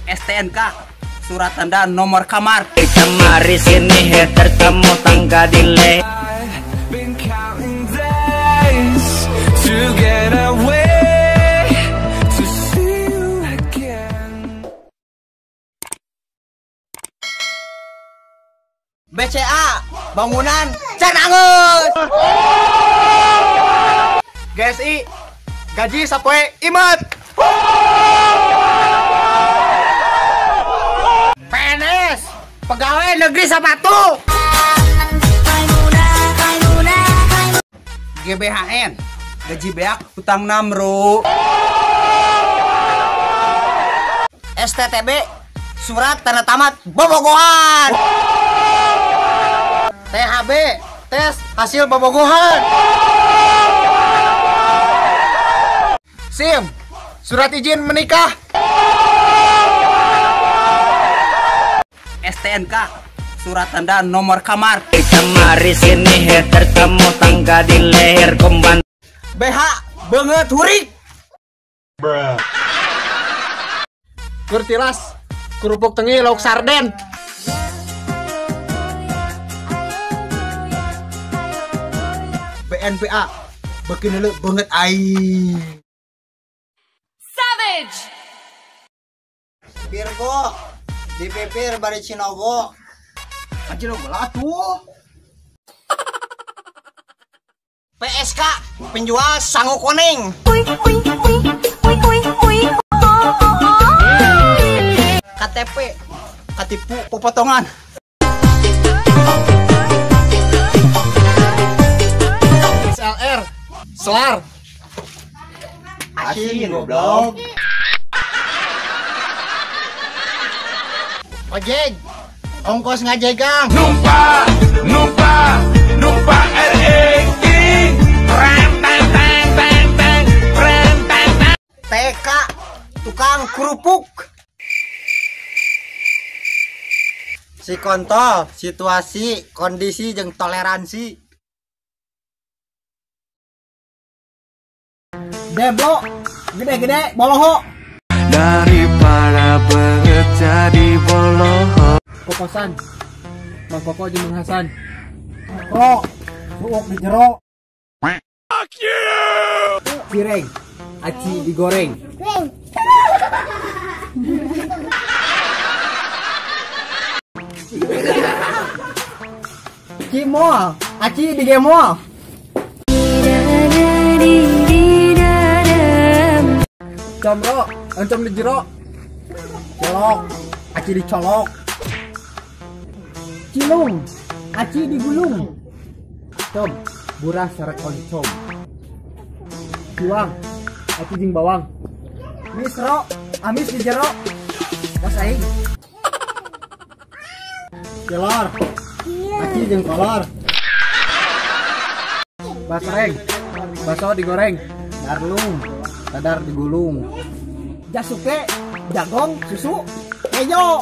STNK, surat tanda nomor kamar. Kamar di sini tertemu tangga di leher. BCA, bangunan can angeus. GSI, gaji sapoe imut. PNS, pegawai negeri Sabatu. GBHN, gaji beak hutang namru. STTB, surat tanda tamat bobogohan. THB, tes hasil bobogohan. SIM, surat izin menikah. STNK, surat tanda nomor kamar. Kamar di sini tertemu tangga di leher kemban. BH, banget hurik. Kurtilas, kerupuk tengi lauk sarden. BNPA, begini banget aing. Savage. Virgo, dipipir bari Cinogo. Anjir bola tuh. PSK, penjual sangu kuning. KTP, katipu pepotongan. SLR, selar. Asin goblok. Ojek, ongkos ngajegang. Numpa REI. Rem teng teng teng teng. Rem teng teng. TK, tukang kerupuk. Psikontol, situasi, kondisi, jeung toleransi. Deblo, gede-gede, boloho. Daripada banget jadi boloho. Kokosan, Mang Koko jeung Mang Hasan. Kok, suuk di jero. Fuck you. Cireng, aci digoreng. Cimol, aci digemol. Comro, oncom di jero. Colok, aci dicolok. Cilung, aci digulung. Com, buras seret oncom. Ciwang, aci jeung bawang. Misro, amis di jero. Bos aing. Kelor, aci jeung kolor. Basreng, baso digoreng. Darlung, dadar digulung. Jasuke, jagong, susu, kejo.